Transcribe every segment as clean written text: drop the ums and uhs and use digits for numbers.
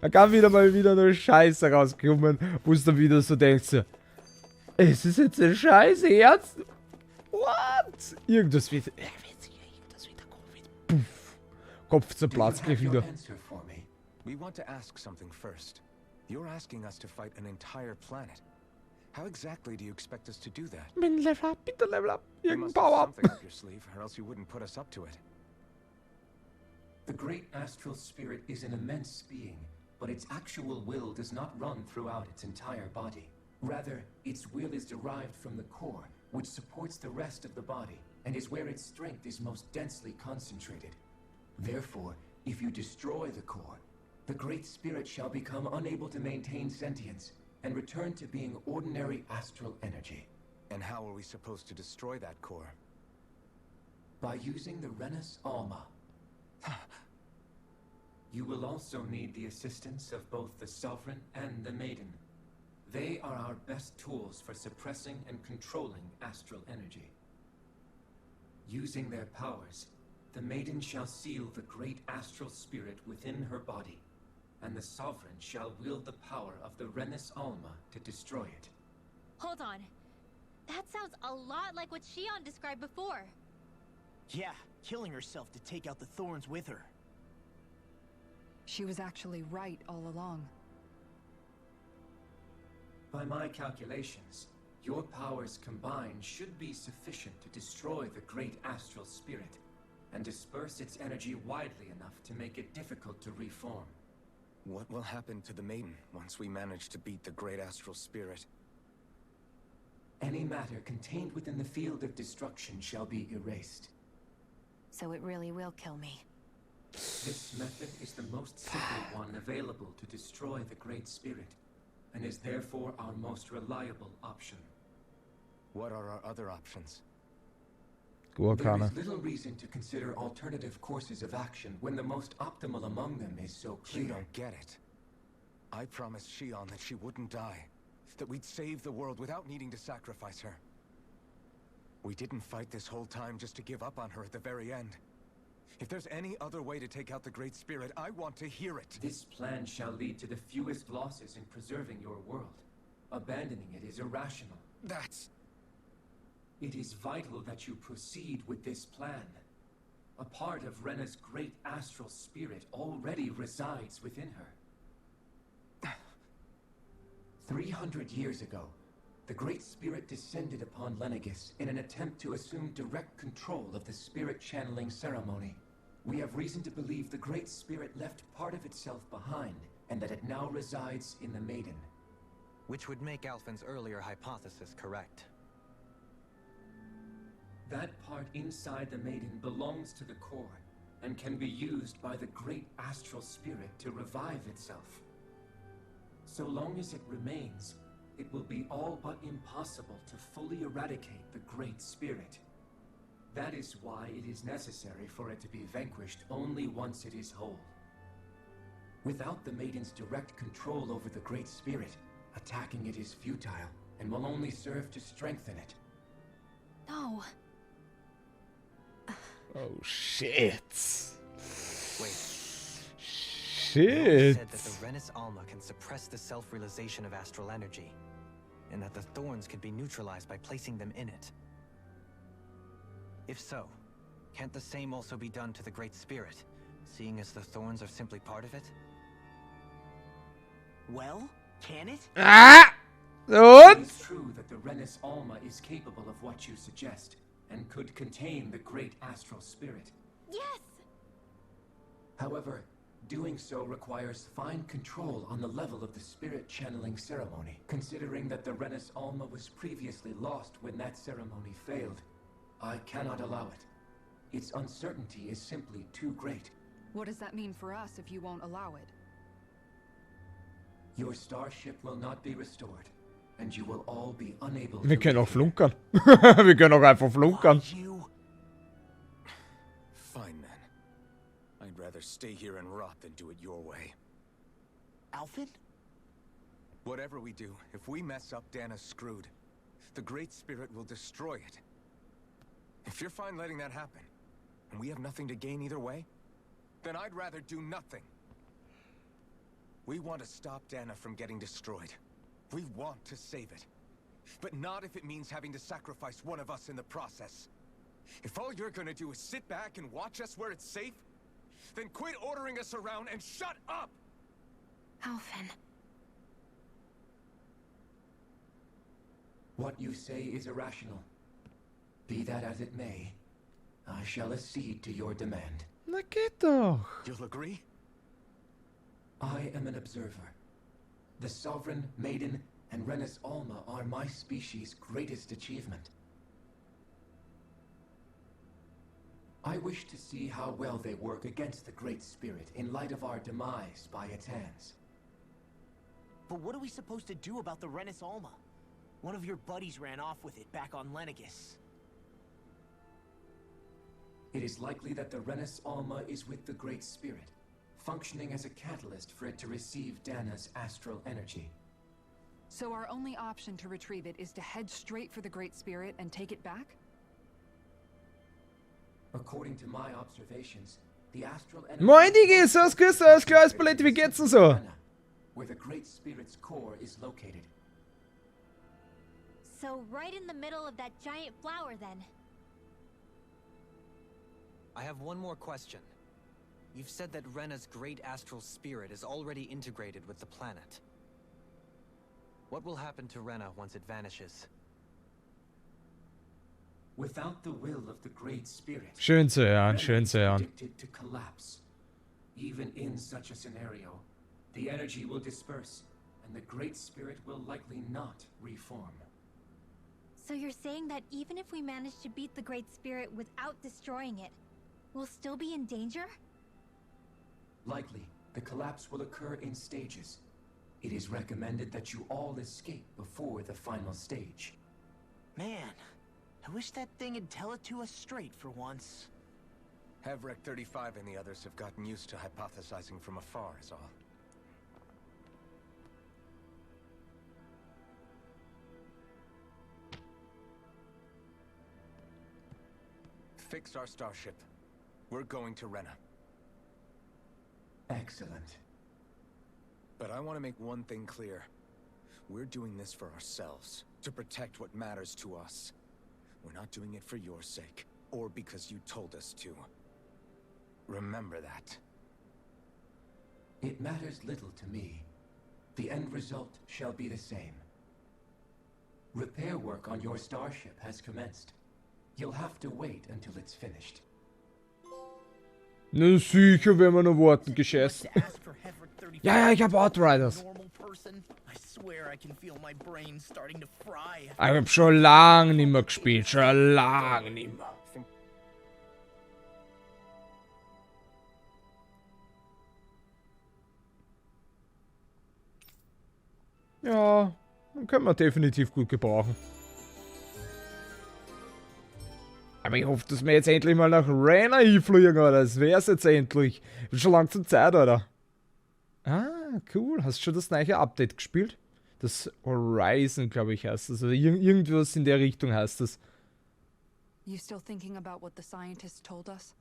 Da kann wieder mal nur Scheiße rauskommen, wo es dann wieder so denkst, so, es ist jetzt ein Scheiße, Herz. What? Irgendwas wird puff. Kopf zerplatzt gleich wieder. We want to ask something first. You're asking us to fight an entire planet. How exactly do you expect us to do that? Level up, bitte level up. You must have something up your sleeve, or else you wouldn't put us up to it. The great astral spirit is an immense being, but its actual will does not run throughout its entire body. Rather, its will is derived from the core, which supports the rest of the body, and is where its strength is most densely concentrated. Therefore, if you destroy the core, the great spirit shall become unable to maintain sentience, and return to being ordinary astral energy. And how are we supposed to destroy that core? By using the Renus Alma. You will also need the assistance of both the Sovereign and the Maiden. They are our best tools for suppressing and controlling astral energy. Using their powers, the Maiden shall seal the great astral spirit within her body, and the Sovereign shall wield the power of the Renus Alma to destroy it. Hold on. That sounds a lot like what Shion described before. Yeah, killing herself to take out the thorns with her. She was actually right all along. By my calculations, your powers combined should be sufficient to destroy the great astral spirit, and disperse its energy widely enough to make it difficult to reform. What will happen to the Maiden once we manage to beat the great astral spirit? Any matter contained within the field of destruction shall be erased. So it really will kill me. This method is the most simple one available to destroy the great spirit, and is therefore our most reliable option. What are our other options? There is little reason to consider alternative courses of action when the most optimal among them is so clear. You don't get it. I promised Shion that she wouldn't die, that we'd save the world without needing to sacrifice her. We didn't fight this whole time just to give up on her at the very end. If there's any other way to take out the Great Spirit, I want to hear it. This plan shall lead to the fewest losses in preserving your world. Abandoning it is irrational. That's... It is vital that you proceed with this plan. A part of Rena's great astral spirit already resides within her. 300 years ago, the Great Spirit descended upon Lenegis in an attempt to assume direct control of the spirit channeling ceremony. We have reason to believe the Great Spirit left part of itself behind, and that it now resides in the Maiden. Which would make Alphen's earlier hypothesis correct. That part inside the Maiden belongs to the core, and can be used by the great astral spirit to revive itself. So long as it remains, it will be all but impossible to fully eradicate the great spirit. That is why it is necessary for it to be vanquished only once it is whole. Without the Maiden's direct control over the great spirit, attacking it is futile, and will only serve to strengthen it. No. Oh shit. Wait. Shit. Said that the Renus Alma can suppress the self-realization of astral energy, and that the thorns could be neutralized by placing them in it. If so, can't the same also be done to the Great Spirit, seeing as the thorns are simply part of it? Well, can it? Ah! What? It is true that the Renus Alma is capable of what you suggest, and could contain the great astral spirit. Yes! However, doing so requires fine control on the level of the spirit channeling ceremony, considering that the Renus Alma was previously lost when that ceremony failed. I cannot allow it. Its uncertainty is simply too great. What does that mean for us if you won't allow it? Your starship will not be restored, and you will all be unable Wir to können auch live here. flunkern. Wir können auch einfach flunkern. You? Fine then. I'd rather stay here and rot than do it your way. Alphen? Whatever we do, if we mess up, Dana's screwed. The Great Spirit will destroy it. If you're fine letting that happen, and we have nothing to gain either way, then I'd rather do nothing. We want to stop Dana from getting destroyed. We want to save it. But not if it means having to sacrifice one of us in the process. If all you're gonna do is sit back and watch us where it's safe, then quit ordering us around and shut up! Alphen. What you say is irrational. Be that as it may, I shall accede to your demand. Na geht doch. You'll agree? I am an observer. The Sovereign, Maiden, and Renis Alma are my species' greatest achievement. I wish to see how well they work against the Great Spirit in light of our demise by its hands. But what are we supposed to do about the Renis Alma? One of your buddies ran off with it back on Lenegus. It is likely that the Renis Alma is with the Great Spirit, functioning as a catalyst for it to receive Dana's astral energy. So our only option to retrieve it is to head straight for the Great Spirit and take it back? According to my observations, the astral energy... Moin Digi, servus, grüß euch, kleines Palette, wie geht's denn so? Where the Great Spirit's core is located. So right in the middle of that giant flower then. I have one more question. You've said that Rena's great astral spirit is already integrated with the planet. What will happen to Rena once it vanishes? Without the will of the Great Spirit, Schön zu hören, Rena schön is zu hören. predicted to collapse. Even in such a scenario, the energy will disperse, and the Great Spirit will likely not reform. So you're saying that even if we manage to beat the Great Spirit without destroying it, we'll still be in danger? Likely, the collapse will occur in stages. It is recommended that you all escape before the final stage. Man, I wish that thing would tell it to us straight for once. Havrek 35 and the others have gotten used to hypothesizing from afar, is all. Fix our starship. We're going to Rena. Excellent. But I want to make one thing clear. We're doing this for ourselves, to protect what matters to us. We're not doing it for your sake, or because you told us to. Remember that. It matters little to me. The end result shall be the same. Repair work on your starship has commenced. You'll have to wait until it's finished. Na sicher, wenn wir noch warten, gescheißen. Ja, ja, ich hab Outriders. Ich hab schon lang nicht mehr gespielt, schon lang nicht mehr. Ja, den können wir definitiv gut gebrauchen. Aber ich hoffe, dass wir jetzt endlich mal nach Rena hinfliegen, oder? Das wär's jetzt endlich. Ist schon langsam Zeit, oder? Ah, cool. Hast du schon das neue Update gespielt? Das Horizon, glaube ich, heißt das. Also irgendwas in der Richtung heißt das. You still thinking about what the scientists told us?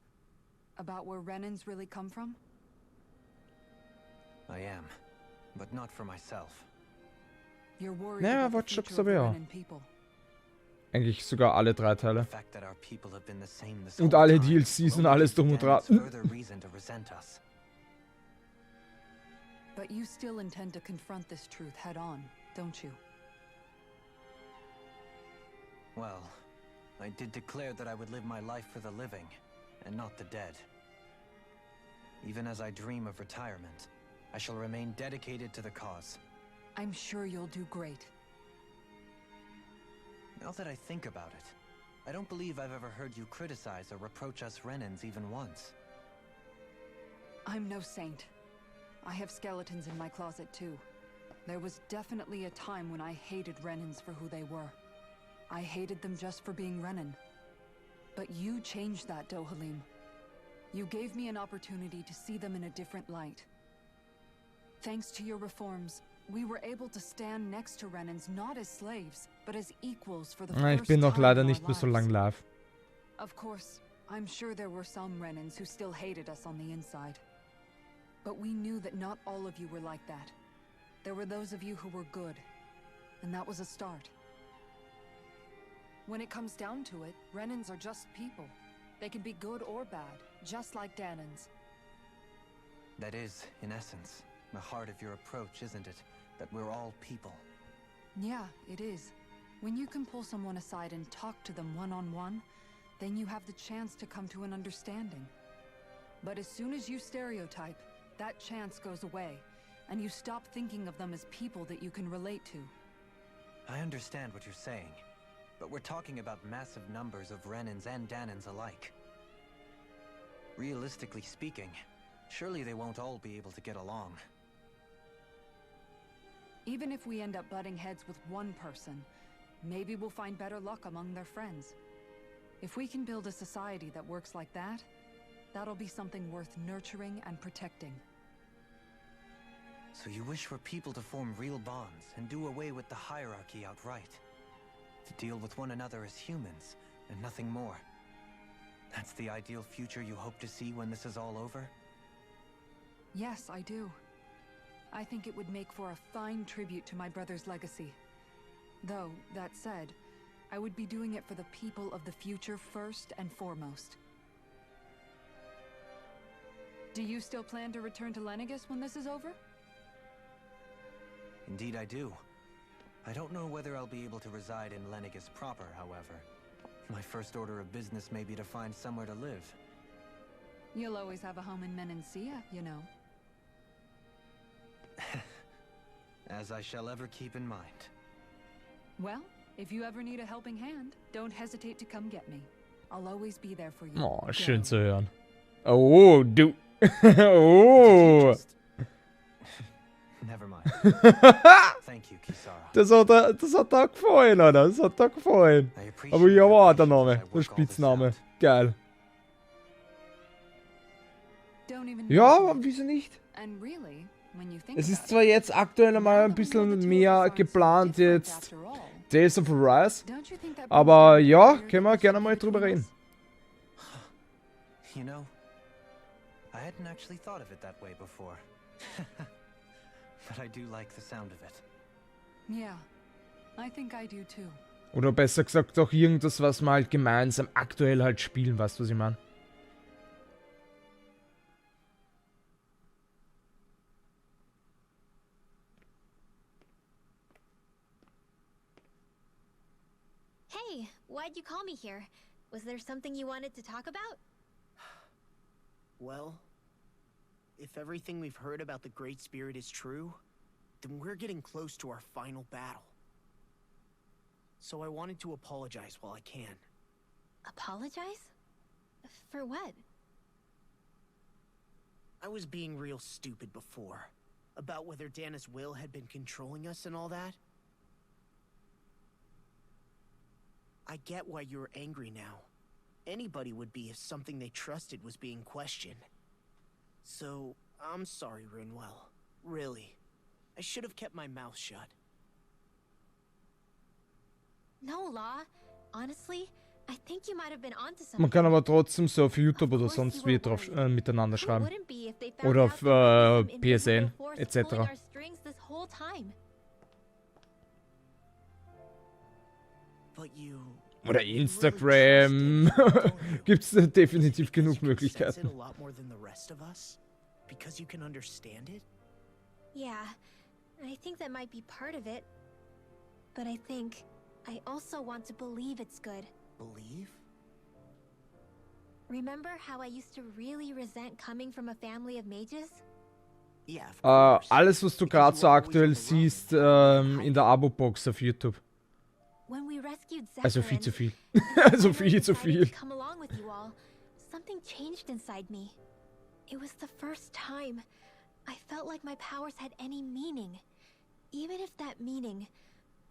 About where Renans really come from? I am, but not for myself. You're worried Ja, about was the sagst future du of the aber ja. Renan people. Eigentlich sogar alle 3 Teile. The fact that our people have been the same this Und whole alle time DLCs und will only alles give drum und Dana's dran. further reason to resent us. But you still intend to confront this truth head on, don't you? Well, I did declare that I would live my life for the living, and not the dead. Even as I dream of retirement, I shall remain dedicated to the cause. I'm sure you'll do great. Now that I think about it, I don't believe I've ever heard you criticize or reproach us Renans even once. I'm no saint. I have skeletons in my closet too. There was definitely a time when I hated Renans for who they were. I hated them just for being Renan. But you changed that, Dohalim. You gave me an opportunity to see them in a different light. Thanks to your reforms, we were able to stand next to Renans not as slaves, but as equals for the Ich first bin noch time leider in our nicht mehr so lives. lang live. Of course, I'm sure there were some Renans who still hated us on the inside. But we knew that not all of you were like that. There were those of you who were good, and that was a start. When it comes down to it, Renans are just people. They can be good or bad, just like Danans. That is, in essence, the heart of your approach, isn't it? That we're all people. Yeah, it is. When you can pull someone aside and talk to them one-on-one, then you have the chance to come to an understanding. But as soon as you stereotype, that chance goes away, and you stop thinking of them as people that you can relate to. I understand what you're saying, but we're talking about massive numbers of Renans and Danans alike. Realistically speaking, surely they won't all be able to get along. Even if we end up butting heads with one person, maybe we'll find better luck among their friends. If we can build a society that works like that, that'll be something worth nurturing and protecting. So you wish for people to form real bonds and do away with the hierarchy outright. To deal with one another as humans, and nothing more. That's the ideal future you hope to see when this is all over? Yes, I do. I think it would make for a fine tribute to my brother's legacy. Though, that said, I would be doing it for the people of the future first and foremost. Do you still plan to return to Lenegis when this is over? Indeed I do. I don't know whether I'll be able to reside in Lenegis proper, however. My first order of business may be to find somewhere to live. You'll always have a home in Menancia, you know. As I shall ever keep in mind. Well, if you ever need a helping hand, don't hesitate to come get me. I'll always be there for you. Oh, schön zu hören. Oh, du. Oh. Never mind. Thank you, Kisara. Das hat da gefallen, Alter. Das hat da gefallen. I appreciate Aber ja, your war der patience Name. as I Der work all this Spitzname. out. Geil. Don't even Ja, mention it. wieso nicht? And really, when you think Es ist about zwar it, jetzt aktuell einmal now ein that we know bisschen the two of us mehr aren't so geplant different jetzt after all, Tales of Arise. don't you think that brings Aber down the ja, barrier können wir that gerne used to mal be drüber between reden. us? You know, I hadn't actually thought of it that way before. But I do like the sound of it. Yeah, I think I do too. Oder besser gesagt auch irgendwas, was wir halt gemeinsam aktuell halt spielen, weißt du, was ich meine? Hey, why'd you call me here? Was there something you wanted to talk about? Well, if everything we've heard about the Great Spirit is true, then we're getting close to our final battle. So I wanted to apologize while I can. Apologize? For what? I was being real stupid before. About whether Dana's will had been controlling us and all that. I get why you're angry now. Anybody would be if something they trusted was being questioned. So, I'm sorry, Rinwell. Really. I should have kept my mouth shut. No, Law. Honestly, I think you might have been onto something. Man kann aber trotzdem so auf YouTube Of oder course sonst you wie were drauf worried. miteinander Who schreiben. wouldn't be if they found Oder out auf there was some invisible PSN force etc. pulling our strings this whole time? But you... Oder you really Instagram. trust Dana, don't you? Gibt's definitiv Because genug you can sense it Möglichkeiten. a lot more than the rest of us? Because you can understand it? Yeah, I think that might be part of it. But I think I also want to believe it's good. Believe? Remember how I used to really resent coming from a family of mages? Yeah, of course. Alles, was du gerade so aktuell siehst, in der Abo-Box auf YouTube. When we rescued Also viel Zephyrin, zu viel. and I Also finally viel zu decided viel. to come along with you all, something changed inside me. It was the first time I felt like my powers had any meaning, even if that meaning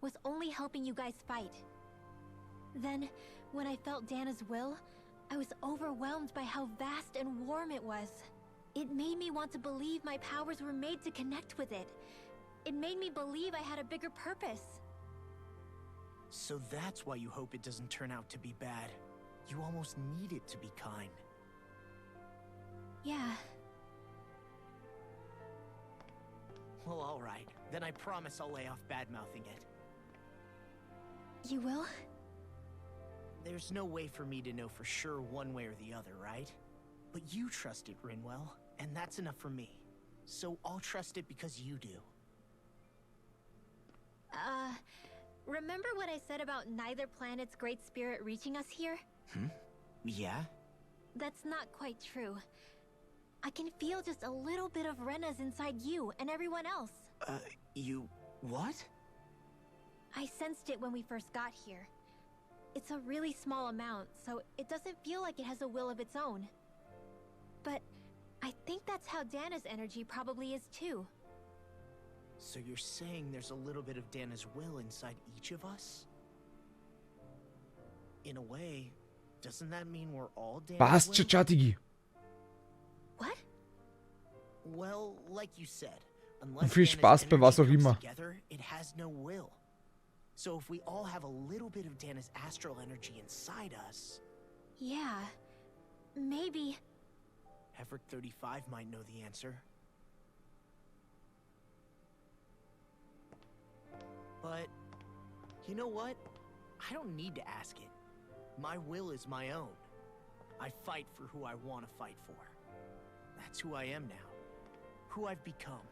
was only helping you guys fight. Then, when I felt Dana's will, I was overwhelmed by how vast and warm it was. It made me want to believe my powers were made to connect with it. It made me believe I had a bigger purpose. So that's why you hope it doesn't turn out to be bad. You almost need it to be kind. Yeah. Well, alright. Then I promise I'll lay off bad-mouthing it. You will? There's no way for me to know for sure one way or the other, right? But you trust it, Rinwell, and that's enough for me. So I'll trust it because you do. Remember what I said about neither planet's great spirit reaching us here? Yeah? That's not quite true. I can feel just a little bit of Rena's inside you and everyone else. You... what? I sensed it when we first got here. It's a really small amount, so it doesn't feel like it has a will of its own. But I think that's how Dana's energy probably is too. So you're saying there's a little bit of Dana's will inside each of us? In a way, doesn't that mean we're all Dana's Passt will? schon, Chatigi. What? Well, like you said, unless Viel Dana's Spaß bei was auch energy comes immer. together, it has no will. So if we all have a little bit of Dana's astral energy inside us, Yeah. Maybe. Hefrick 35 might know the answer. But, you know what? I don't need to ask it. My will is my own. I fight for who I want to fight for. That's who I am now. Who I've become.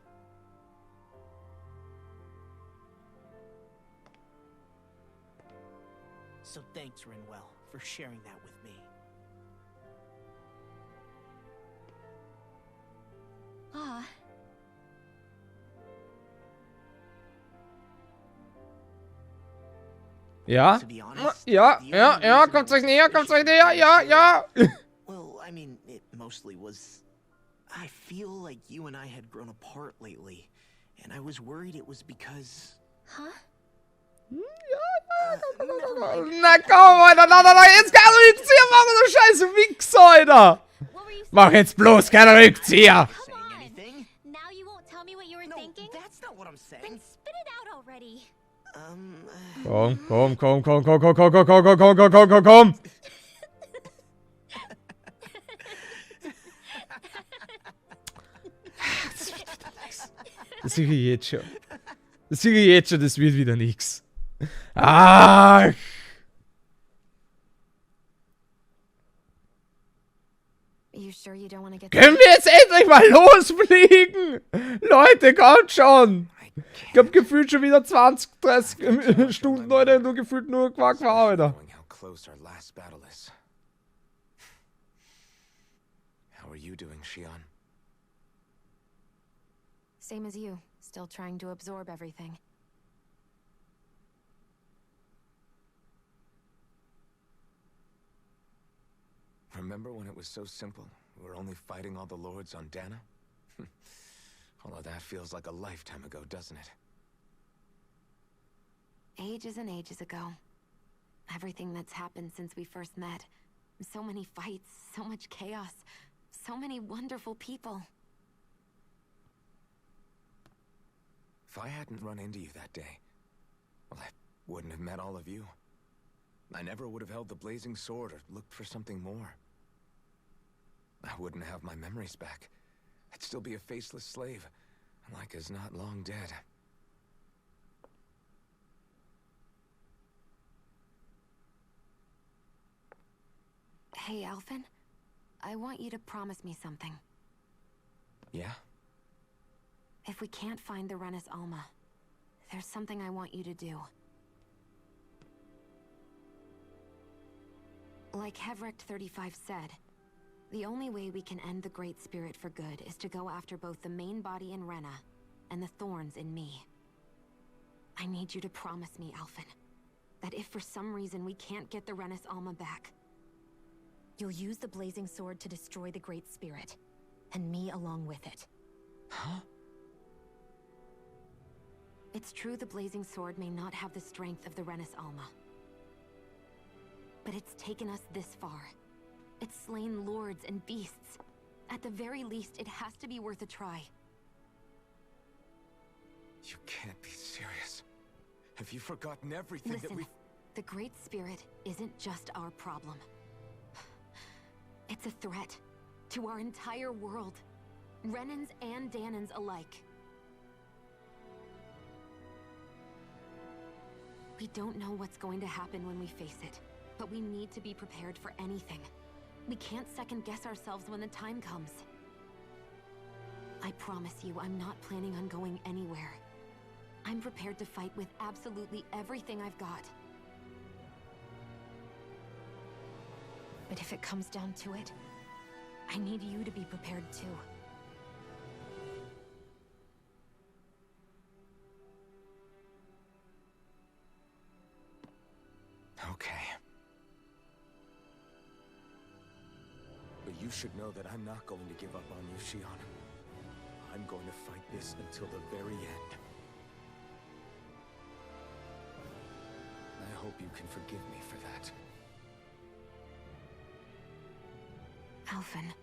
So thanks, Rinwell, for sharing that with me. Ah. Ja? To be honest, Ja, the ja, only ja, reason kommt I euch was näher, kommt euch suspicious näher, of ja, you ja. Well, I mean, it mostly was... I feel like you and I had grown apart lately, and I was worried it was because... Huh? never mind. Na komm, Alter, na, jetzt kein Rückzieher machen, du scheiße Wichser, Alter. What were you saying? Mach jetzt bloß keinen Rückzieher. Come Saying on. anything? Now you won't tell me what you were No, thinking? that's not what I'm Then saying. spit it out already. Komm. Das sehe ich jetzt schon. Das sehe ich jetzt schon, das wird wieder nix. Ach. You sure you don't want to get Können wir jetzt endlich mal losfliegen? Leute, kommt schon. Ich hab gefühlt schon wieder 20, 30 Stunden, Alter, nur gefühlt nur Quark war, Alter. Knowing how close our last battle is. How are you doing, Shion? Same as you. Still trying to absorb everything. Remember when it was so simple? We were only fighting all the lords on Dana? Although that feels like a lifetime ago, doesn't it? Ages and ages ago. Everything that's happened since we first met. So many fights, so much chaos, so many wonderful people. If I hadn't run into you that day, well, I wouldn't have met all of you. I never would have held the blazing sword or looked for something more. I wouldn't have my memories back. I'd still be a faceless slave, like as not long dead. Hey, Alphen. I want you to promise me something. Yeah? If we can't find the Renis Alma, there's something I want you to do. Like Hevricht 35 said, the only way we can end the Great Spirit for good is to go after both the main body in Rena and the thorns in me. I need you to promise me, Alphen, that if for some reason we can't get the Renis Alma back, you'll use the blazing sword to destroy the Great Spirit, and me along with it. Huh? It's true the blazing sword may not have the strength of the Renis Alma. But it's taken us this far. It's slain lords and beasts. At the very least, it has to be worth a try. You can't be serious. Have you forgotten everything that Listen, we've... the Great Spirit isn't just our problem. It's a threat to our entire world. Renans and Danans alike. We don't know what's going to happen when we face it, but we need to be prepared for anything. We can't second-guess ourselves when the time comes. I promise you, I'm not planning on going anywhere. I'm prepared to fight with absolutely everything I've got. But if it comes down to it, I need you to be prepared too. Okay. But you should know that I'm not going to give up on you, Shion. I'm going to fight this until the very end. I hope you can forgive me for that. Alphen.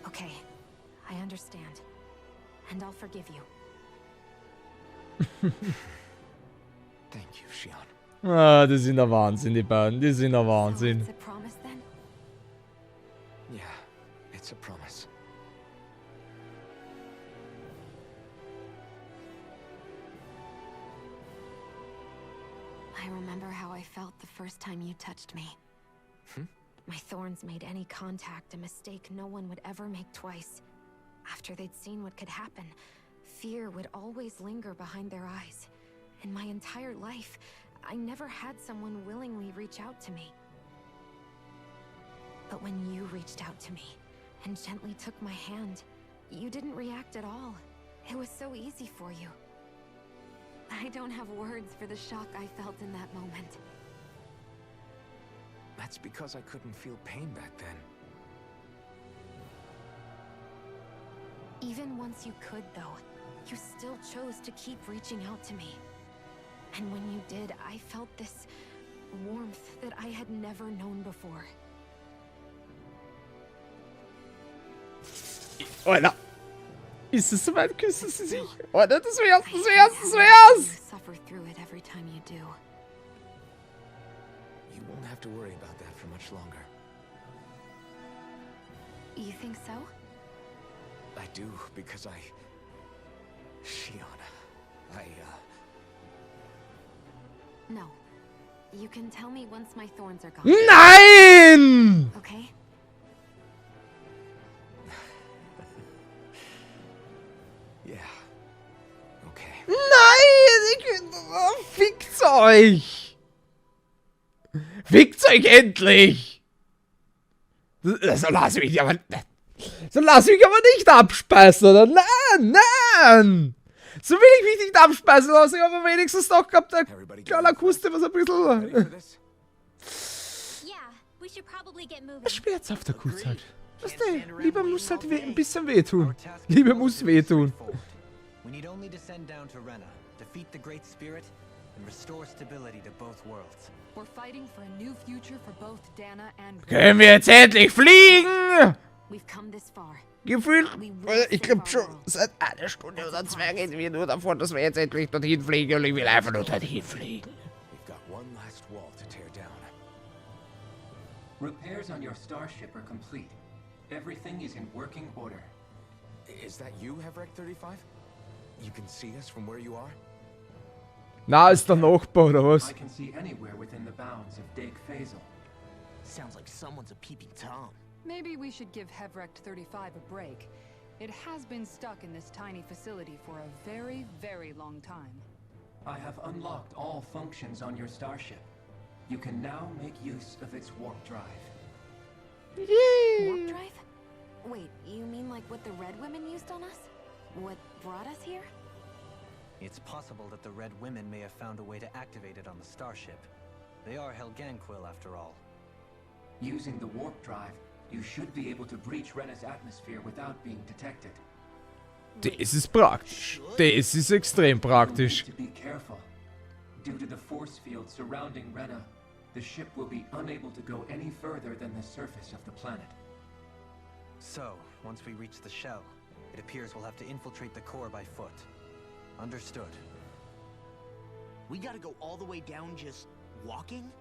Okay, I understand. And I'll forgive you. Thank you, Shion. Ah, die sind der Wahnsinn, die beiden. Die sind der Wahnsinn. It's a promise then? Yeah, it's a promise. I remember how I felt the first time you touched me. My thorns made any contact a mistake no one would ever make twice. After they'd seen what could happen, fear would always linger behind their eyes. In my entire life, I never had someone willingly reach out to me. But when you reached out to me and gently took my hand, you didn't react at all. It was so easy for you. I don't have words for the shock I felt in that moment. That's because I couldn't feel pain back then. Even once you could, though, you still chose to keep reaching out to me. And when you did, I felt this warmth that I had never known before. Alter. Ist es soweit? Küssen sie sich? Alter, das wär's, das wär's, das wär's! You suffer through it every time you do. You won't have to worry about that for much longer. You think so? I do, because Shion, No. You can tell me once my thorns are gone. Nein! Okay? Yeah. Okay. Nein! Fickt's euch! Fickt's euch endlich! So lass mich aber... So lass mich aber nicht abspeisen, oder? Nein, nein! So will ich mich nicht abspeisen lassen, aber wenigstens doch gehabt der kleine Kuste, was ein bisschen... Schmerzhafter Kuss halt. Weißt du, Liebe muss halt ein bisschen wehtun. Liebe muss wehtun. We need only descend down to Rena, defeat the Great Spirit, and restore stability to both worlds. We're fighting for a new future for both Dana and Können wir jetzt endlich fliegen? We've come this far. Gefühlt, ich glaube schon seit einer Stunde oder zwei reden wir nur davon, dass wir jetzt endlich dorthin fliegen und ich will einfach nur dorthin fliegen. We've got one last wall to tear down. Repairs on your starship are complete. Everything is in working order. Is that you, Hevrek 35? You can see us from where you are? Na, ist der Nachbar oder was? I can see anywhere within the bounds of Dake Faisal. Sounds like someone's a peeping Tom. Maybe we should give Hevrect 35 a break. It has been stuck in this tiny facility for a very, very long time. I have unlocked all functions on your starship. You can now make use of its warp drive. Warp drive? Wait, you mean like what the Red Women used on us? What brought us here? It's possible that the Red Women may have found a way to activate it on the starship. They are Helganquil after all. Using the warp drive, you should be able to breach Rena's atmosphere without being detected. Das ist praktisch. Das ist extrem praktisch. To be careful. Due to the force field surrounding Rena, the ship will be unable to go any further than the surface of the planet. So, once we reach the shell, it appears we'll have to infiltrate the core by foot. Understood. We gotta go all the way down just walking?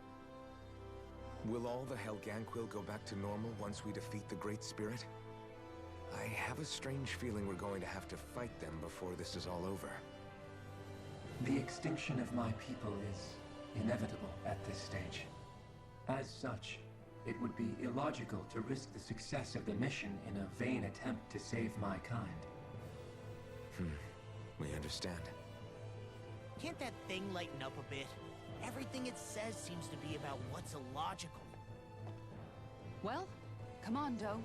Will all the Helganquil go back to normal once we defeat the Great Spirit? I have a strange feeling we're going to have to fight them before this is all over. The extinction of my people is inevitable at this stage. As such, it would be illogical to risk the success of the mission in a vain attempt to save my kind. We understand. Can't that thing lighten up a bit? Everything it says seems to be about what's illogical. Well, come on, Doe.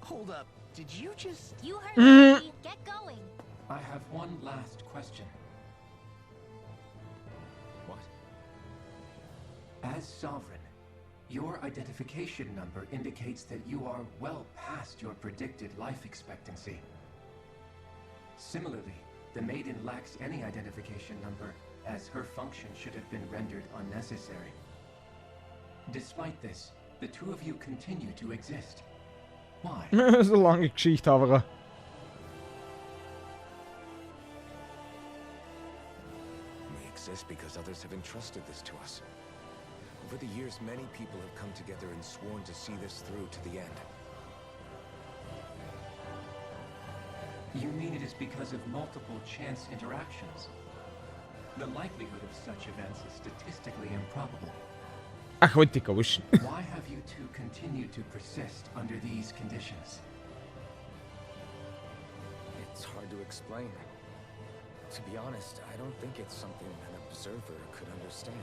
Hold up, did you just... You heard me. Get going. I have one last question. What? As Sovereign, your identification number indicates that you are well past your predicted life expectancy. Similarly, the Maiden lacks any identification number, as her function should have been rendered unnecessary. Despite this, the two of you continue to exist. Why? So lange Geschichte, aber... We exist because others have entrusted this to us. Over the years, many people have come together and sworn to see this through to the end. You mean it is because of multiple chance interactions? The likelihood of such events is statistically improbable. Ach, wollte ich wissen. Why have you two continued to persist under these conditions? It's hard to explain. To be honest, I don't think it's something an observer could understand.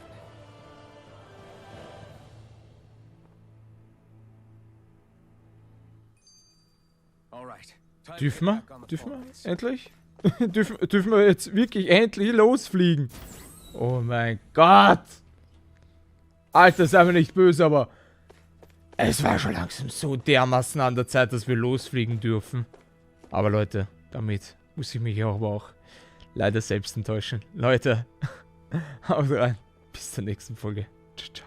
All right. Time to Dürfen get wir? back on the Dürfen wir? phones. Endlich? dürfen wir jetzt wirklich endlich losfliegen? Oh mein Gott! Alter, sei mir nicht böse, aber... Es war schon langsam so dermaßen an der Zeit, dass wir losfliegen dürfen. Aber Leute, damit muss ich mich aber auch leider selbst enttäuschen. Leute, haut rein. Bis zur nächsten Folge. Ciao, ciao.